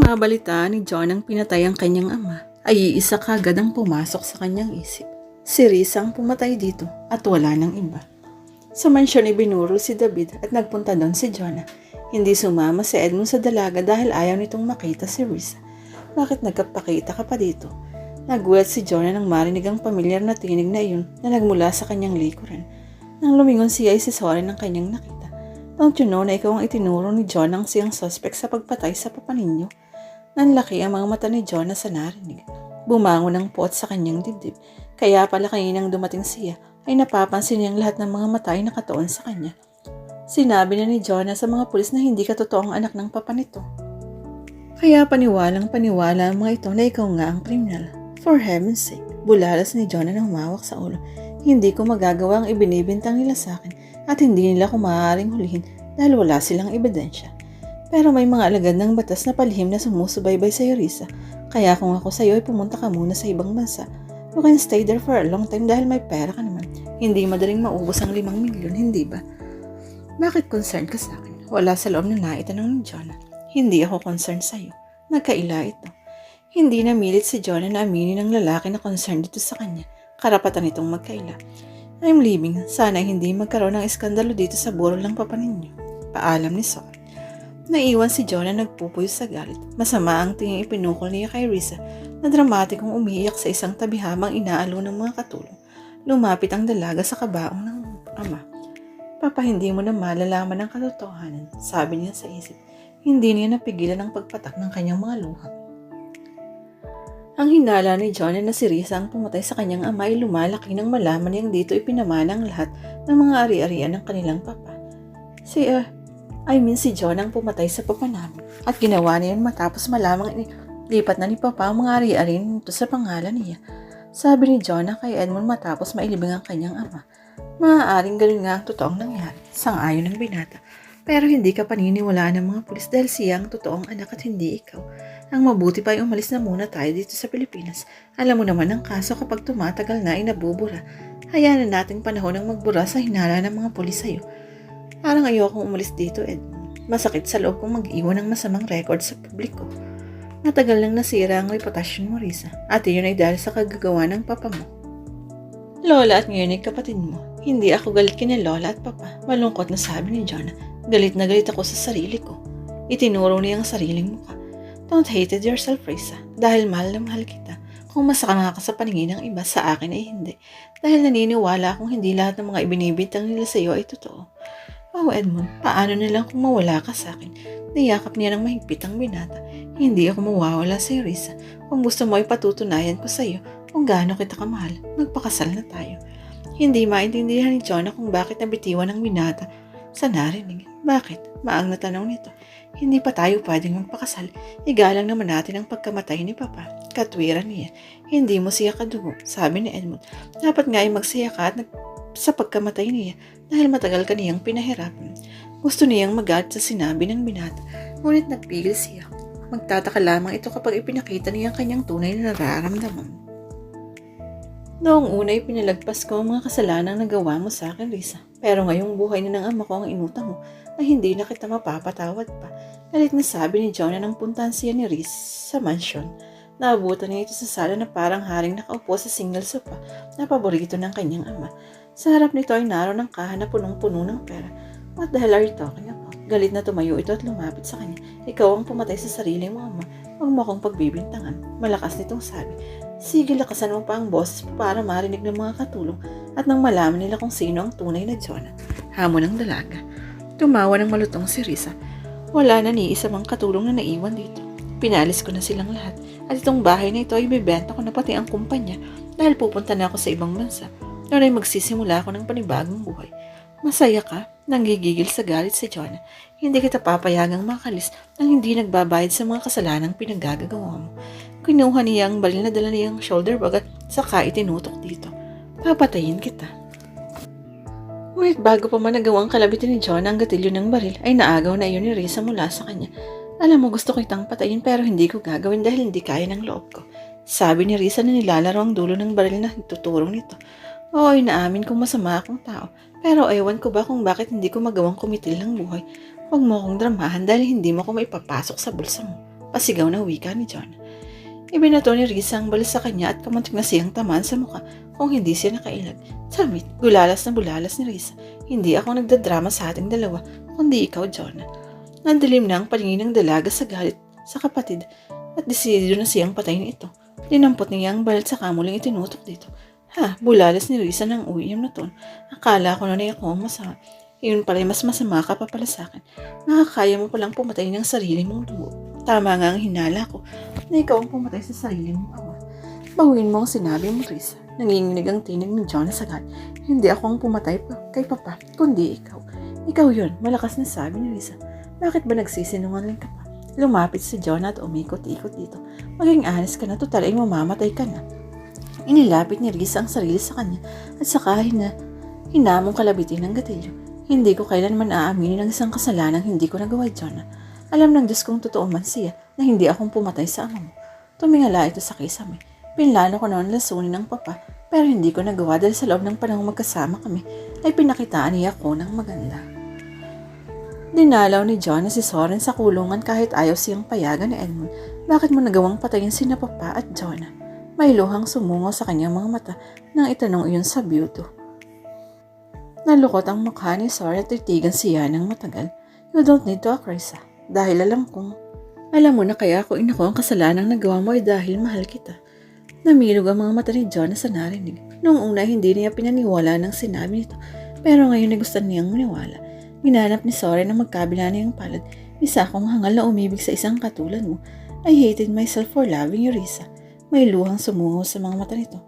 mabalitaan ni John ang pinatay ang kanyang ama, ay iisa kagad ang pumasok sa kanyang isip. Si Risa ang pumatay dito at wala nang iba. Sa mansyon ay binurol si David at nagpunta doon si Jonah. Hindi sumama si Edmund sa dalaga dahil ayaw nitong makita si Risa. Bakit nagkapakita ka pa dito? Nagulat si Jonah nang marinig ang pamilyar na tinig na iyon na nagmula sa kanyang likuran. Nang lumingon siya ay si Sorry ng kanyang nakita. Don't you know na ikaw ang itinuro ni Jonah ang siyang suspect sa pagpatay sa papa ninyo? Nanlaki ang mga mata ni Jonah sa narinig. Bumangon ang puot sa kanyang dibdib. Kaya pala kaninang dumating siya ay napapansin niyang lahat ng mga mata ay nakatuon sa kanya. Sinabi na ni Jonah sa mga pulis na hindi ka totoong anak ng papa nito. Kaya paniwalang paniwala ang mga ito na ikaw nga ang kriminal. For heaven's sake, bulalas ni Jonah na humawak sa ulo. Hindi ko magagawa ang ibinibintang nila sa akin at hindi nila ko maaaring hulihin dahil wala silang ebidensya. Pero may mga alagad ng batas na palihim na sumusubaybay sa Risa. Kaya kung ako sa iyo ay pumunta ka muna sa ibang bansa. You can stay there for a long time dahil may pera ka naman. Hindi madaling maubos ang 5 milyon, hindi ba? Bakit concerned ka sa akin? Wala sa loob na naitanong ni Jonah. Hindi ako concerned sa iyo. Nagkaila ito. Hindi namilit si Jonah na aminin ng lalaki na concerned dito sa kanya. Karapatan itong magkaila. I'm leaving. Sana hindi magkaroon ng iskandalo dito sa burol ng papa ninyo. Paalam ni Saul. Naiwan si Jonah nagpupuyo sa galit. Masama ang tingin ipinukol niya kay Risa na dramatikong umiiyak sa isang tabi habang inaalo ng mga katulong. Lumapit ang dalaga sa kabaong ng ama. Papa, hindi mo na malalaman ang katotohanan, sabi niya sa isip. Hindi niya napigilan ang pagpatak ng kanyang mga luha. Ang hinala ni Jonah na si Risa ang pumatay sa kanyang ama ay lumalaki nang malaman niyang dito ipinamana ang lahat ng mga ari-arian ng kanilang papa. Si Jonah ang pumatay sa papa namin at ginawa niyan matapos malamang lipat na ni papa ang mga ari-arian nito sa pangalan niya. Sabi ni Jonah kay Edmund matapos mailibing ang kanyang ama. Maaaring ganun nga ang totoong nangyari, sang-ayon ng binata. Pero hindi ka paniniwalaan ng mga pulis dahil siya ang totoong anak at hindi ikaw. Ang mabuti pa ay umalis na muna tayo dito sa Pilipinas. Alam mo naman ang kaso kapag tumatagal na ay nabubura. Hayaan na nating panahon ang magbura sa hinala ng mga pulis sa'yo. Parang ayokong umalis dito, Edmund. Masakit sa loob kong mag-iwan ng masamang record sa publiko. Matagal nang nasira ang reputasyon mo, Risa. At iyon ay dahil sa kagagawa ng papa mo. Lola at ngayon ay kapatid mo. Hindi ako galit kina Lola at Papa. Malungkot na sabi ni Jonah. Galit na galit ako sa sarili ko. Itinuro niya ang sariling mukha. Don't hate yourself, Risa. Dahil mahal na mahal kita. Kung masama ka sa paningin ng iba, sa akin ay hindi. Dahil naniniwala akong hindi lahat ng mga ibinibintang nila sa iyo ay totoo. Oh, Edmund, paano na lang kung mawala ka sa akin? Niyakap niya ng mahigpit ang binata. Hindi ako mawawala sa iyo, Risa. Kung gusto mo ay patutunayan ko sa iyo kung gaano kita kamahal, magpakasal na tayo. Hindi maintindihan ni Jonah kung bakit nabitiwan ng binata sa narinig. Bakit? Maang na tanong nito. Hindi pa tayo pwedeng magpakasal. Igalang naman natin ang pagkamatay ni Papa. Katwiran niya. Hindi mo siya kadugo, sabi ni Edmund. Dapat nga ay magsaya ka sa pagkamatay niya dahil matagal ka niyang pinahirapan. Gusto niyang magalit sa sinabi ng binata. Ngunit nagpigil siya. Magtataka lamang ito kapag ipinakita niya ang kanyang tunay na nararamdaman. Noong una ay pinalagpas ko ang mga kasalanang nagawa mo sa akin, Risa. Pero ngayong buhay na ng ama ko ang inutang mo, ay hindi na kita mapapatawad pa. Galit na sabi ni Jonah nang puntahan siya ni Risa sa mansyon. Naabutan niya ito sa sala na parang haring nakaupo sa single sofa na paborito ng kanyang ama. Sa harap nito ay naroon ang kaha na punong-puno ng pera. What the hell are you talking about? Galit na tumayo ito at lumapit sa kanya. Ikaw ang pumatay sa sarili mo, ama. Huwag mo akong pagbibintangan. Malakas nitong sabi. Sige, lakasan mo pa ang boses para marinig ng mga katulong at nang malaman nila kung sino ang tunay na Jonah. Hamon ng dalaga. Tumawa ng malutong si Risa. Wala na ni isa mang katulong na naiwan dito. Pinalis ko na silang lahat at itong bahay na ito ay bibenta ko na pati ang kumpanya dahil pupunta na ako sa ibang bansa. Noon ay magsisimula ako ng panibagong buhay. Masaya ka? Nanggigigil sa galit si Jonah. Hindi kita papayagang makalis nang hindi nagbabayad sa mga kasalanang pinaggagawa mo. Kinuha niya ang baril na dala niyang shoulder bag at saka itinutok dito. Papatayin kita. Ngunit bago pa man nagawang kalabitin ni Jonah ang gatilyo ng baril, ay naagaw na iyon ni Risa mula sa kanya. Alam mo, gusto kitang patayin pero hindi ko gagawin dahil hindi kaya ng loob ko. Sabi ni Risa na nilalaro ang dulo ng baril na tuturong nito. Oo, inaamin kong masama akong tao. Pero ewan ko ba kung bakit hindi ko magawang kumitil ng buhay. Huwag mo akong dramahan dahil hindi mo ako maipapasok sa bulsa mo. Pasigaw na wika ni John. Ibinato ni Risa ang bala sa kanya at kamuntik na siyang tamaan sa mukha kung hindi siya nakailag. Damit, bulalas na bulalas ni Risa. Hindi ako nagdadrama sa ating dalawa, kundi ikaw, John. Nandilim na ang paningin ng dalaga sa galit sa kapatid at desidido na siyang patayin ito. Dinampot niya ang balat sa kamuling itinutok dito. Ha, bulalas ni Risa ng uyam na ton. Akala ko na ako ang masama. Yun pala mas masama ka pa pala sa akin. Nakakaya mo palang pumatay ng sarili mong dugo. Tama nga ang hinala ko na ikaw ang pumatay sa sarili mong awa. Bawiin mo ang sinabi mo, Risa. Nanginginig ang tinig ni John sa galit. Hindi ako ang pumatay kay Papa, kundi ikaw. Ikaw yun, malakas na sabi ni Risa. Bakit ba nagsisinungaling ka pa? Lumapit si John at umikot-ikot dito. Maging honest ka na, total ay mamamatay ka na. Inilapit ni Risa ang sarili sa kanya at saka hinamong kalabitin ng gatilyo. Hindi ko kailanman aaminin ng isang kasalanang hindi ko nagawa, John. Alam ng Diyos kong totoo man siya na hindi akong pumatay sa ama mo. Tumingala ito sa kisame. Pinlano ko noon lasunin ng Papa pero hindi ko nagawa dahil sa loob ng panahong magkasama kami ay pinakitaan niya ako ng maganda. Dinalaw ni John na si Soren sa kulungan kahit ayaw siyang payagan ni Edmund. Bakit mo nagawang patayin sina Papa at John? May luhang sumungaw sa kanyang mga mata nang itanong iyon sa byudo. Nalukot ang mukha ni Soren at titigan siya ng matagal. You don't need to act, Risa. Dahil alam mo na kaya ako inako ang kasalanang nagawa mo ay dahil mahal kita. Namilog ang mga mata ni John sa narinig. Noong una hindi niya pinaniwala ng sinabi nito, pero ngayon ay gusto niyang maniwala. Minanap ni Soren na magkabila niyang palad. Isa akong hangal na umibig sa isang katulad mo. I hated myself for loving you, Risa. May luhang sumungaw sa mga mata nito.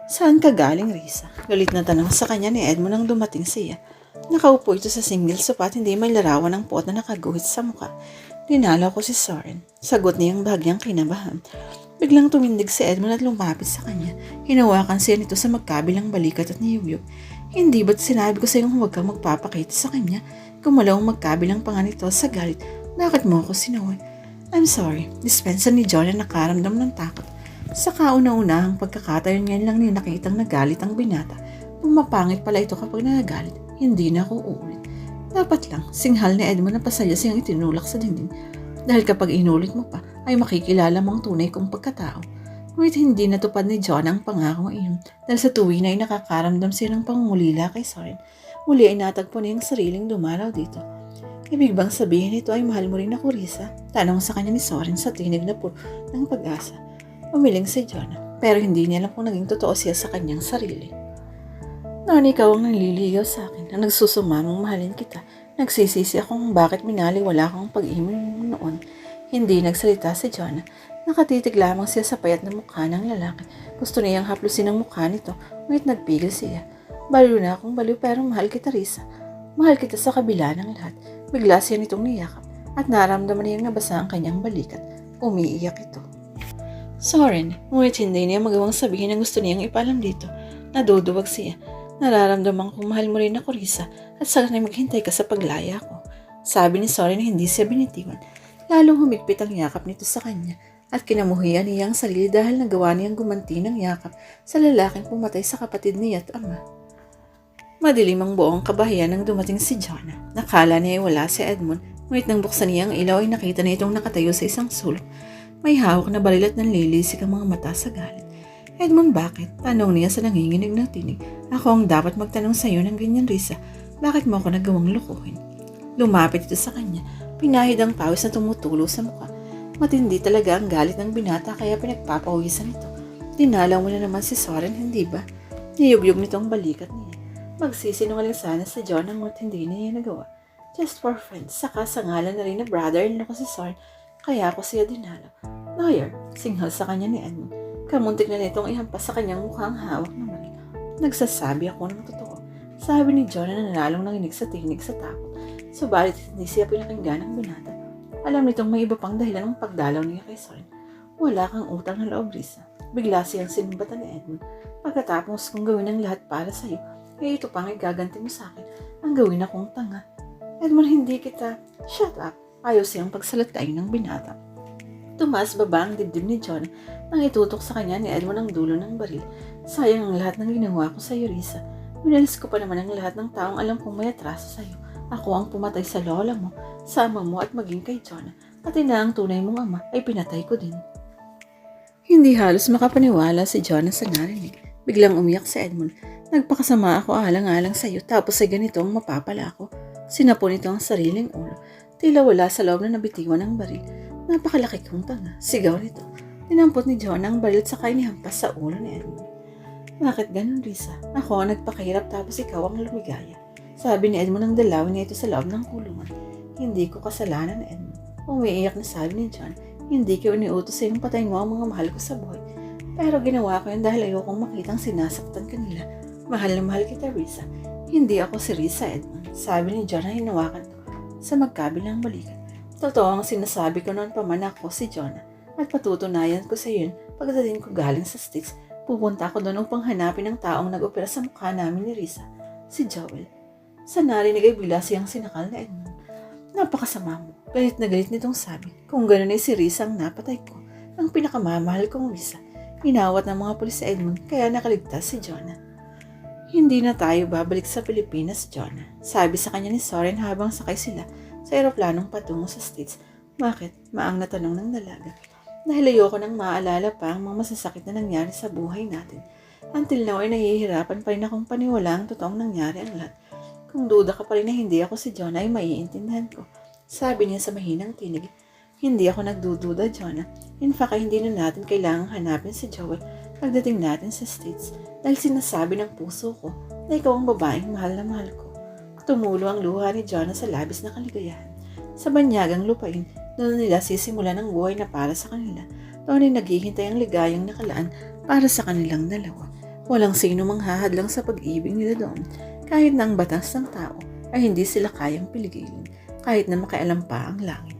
Saan ka galing, Risa? Galit na tanong sa kanya ni Edmund nang dumating siya. Nakaupo ito sa single sofa at hindi may larawan ng puot na nakaguhit sa mukha. Dinalaw ko si Soren. Sagot niyang bahagyang kinabahan. Biglang tumindig si Edmund at lumapit sa kanya. Hinawakan siya nito sa magkabilang balikat at niyugyug. Hindi ba't sinabi ko sa iyong huwag kang magpapakita sa kanya? Gumalaw ang magkabilang panga nito sa galit. Bakit mo ako sinaway? I'm sorry. Dispensa ni John na nakaramdam ng takot. Sa kauna-unahang pagkakataon ngayon lang niya nakitang nagalit ang binata. Pumapangit pala ito kapag nagagalit. Hindi na ako uulit. Dapat lang, singhal ni Edmund na pasaya siyang itinulak sa dingding. Dahil kapag inulit mo pa, ay makikilala mo ang tunay kong pagkatao. Ngunit hindi natupad ni John ang pangako iyon dahil sa tuwi na ay nakakaramdam siya ng pangungulila kay Soren. Muli ay natagpo niya ang sariling dumalaw dito. Ibig bang sabihin ito ay mahal mo rin ako, Risa? Tanong sa kanya ni Soren sa tinig na puro ng pag-asa. Umiling si John, pero hindi niya alam kung naging totoo siya sa kanyang sarili. Noon ikaw ang nanliligaw sa akin na nagsusumamang mahalin kita. Nagsisisi ako kung bakit minaliwala kang pag-ibig mo noon. Hindi nagsalita si John. Nakatitig lamang siya sa payat na mukha ng lalaki. Gusto niyang haplusin ang mukha nito, ngunit nagpigil siya. Baliw na akong baliw pero mahal kita, Risa. Mahal kita sa kabila ng lahat. Bigla siya nitong niyakap at naramdaman niyang nabasa ang kanyang balikat. Umiiyak ito. Soren, ngunit hindi niya magawang sabihin ang gusto niyang ipalam dito. Naduduwag siya. Nararamdaman kong mahal mo rin ako, Risa, at sana'y maghintay ka sa paglaya ko. Sabi ni Soren na hindi siya binitiwan. Lalong humigpit ang yakap nito sa kanya at kinamuhian niya ang sarili dahil nagawa niyang gumanti ng yakap sa lalaking pumatay sa kapatid niya at ama. Madilim ang buong kabahayan nang dumating si John. Nakala niya ay wala si Edmund, ngunit nang buksan niya ang ilaw ay nakita na itong nakatayo sa isang sulok. May hawak na baril at nanlilisik ang mga mata sa galit. Edmund, bakit? Tanong niya sa nanginginig ng tinig. Ako ang dapat magtanong sa iyo ng ganyan, Risa. Bakit mo ako nagawang lukuhin? Lumapit ito sa kanya. Pinahid ang pawis na tumutulo sa mukha. Matindi talaga ang galit ng binata kaya pinagpapawisan ito. Dinalaw mo na naman si Soren, hindi ba? Niyugyug nitong balikat niya. Magsisinungaling sana sa John ang hindi niya nagawa. Just for friends. Saka sa ngalan na rin na brother-in-law ko si Soren, kaya ako siya dinalaw. Lawyer, singhal sa kanya ni Edmund. Kamuntik na nitong ihampas sa kanyang mukhang hawak ng baril. Nagsasabi ako ng totoo. Sabi ni John na nanalong nanginig sa tinig sa takot. Subalit hindi siya pinakinggan ng binata. Alam nitong may iba pang dahilan ng pagdalaw niya kay Soren. Wala kang utang na loob, Risa. Bigla siyang sinimbatan ni Edmund. Pagkatapos kong gawin ang lahat para sa iyo, ay ito pang igaganti mo sa akin. Ang gawin akong tanga. Edmund, hindi kita. Shut up. Ayaw siyang pagsalatain ng binata. Tumaas baba ang dibdib ni John nang itutok sa kanya ni Edmund ang dulo ng baril. Sayang ang lahat ng ginawa ko sa iyo, Risa. Minalis ko pa naman ang lahat ng taong alam kong may atraso sa iyo. Ako ang pumatay sa lola mo, sa ama mo at maging kay John. pati na ang tunay mong ama ay pinatay ko din. Hindi halos makapaniwala si Jonah sa narinig. Biglang umiyak si Edmund. Nagpakasama ako alang-alang sa iyo tapos ay ganito ang mapapala ako. Sinapon nito ang sariling ulo. Tila wala sa loob na nabitiwan ng baril. Napakalaki kong tanga. Sigaw nito. Tinampot ni Jonah ang baril sa inihampas sa ulo ni Edmund. Bakit ganun, Risa? Ako ang nagpakahirap tapos ikaw ang lumigaya. Sabi ni Edmund ang dalawin niya ito sa loob ng kulungan. Hindi ko kasalanan, Edmund. Umiiyak na sabi ni John. Hindi ko iniutos sa iyong patayin mo ang mga mahal ko sa buhay. Pero ginawa ko yun dahil ayokong makitang sinasaktan kanila. Mahal na mahal kita, Risa. Hindi ako si Risa, Edmund. Sabi ni John na hinawakan ko sa magkabilang balikat. Totoo ang sinasabi ko noon pa man ako si Jonah. At patutunayan ko sa yun pagdating ko galing sa States. Pupunta ako doon upang hanapin ang taong nag-opera sa mukha namin ni Risa, si Joel. Sa narinig ay bigla siyang sinakal na Edmund. Napakasama mo. Galit na galit nitong sabi. Kung gano'n ay si Risa ang napatay ko, ang pinakamamahal kong Risa. Inawat ng mga pulis sa Edmund kaya nakaligtas si Jonah. Hindi na tayo babalik sa Pilipinas, Jonah. Sabi sa kanya ni Soren habang sakay sila sa eroplanong patungo sa States. Bakit? Maang na tanong ng dalaga. Dahil ayoko nang maalala pa ang mga masasakit na nangyari sa buhay natin. Until now ay nahihirapan pa rin akong paniwala ang totoong nangyari ang lahat. Kung duda ka pa rin na hindi ako si Jonah ay maiintindihan ko. Sabi niya sa mahinang tinig. Hindi ako nagdududa, Jonah. In fact, ay hindi na natin kailangang hanapin si Joel pagdating natin sa States dahil sinasabi ng puso ko na ikaw ang babaeng mahal na mahal ko. Tumulo ang luha ni Jonah sa labis na kaligayahan. Sa banyagang lupain, doon nila sisimulan ang buhay na para sa kanila. Doon ay naghihintay ang ligayang nakalaan para sa kanilang dalawa. Walang sino mang hahadlang sa pag-ibig nila doon. Kahit na ang batas ng tao ay hindi sila kayang piligilin, kahit na makialam pa ang langit.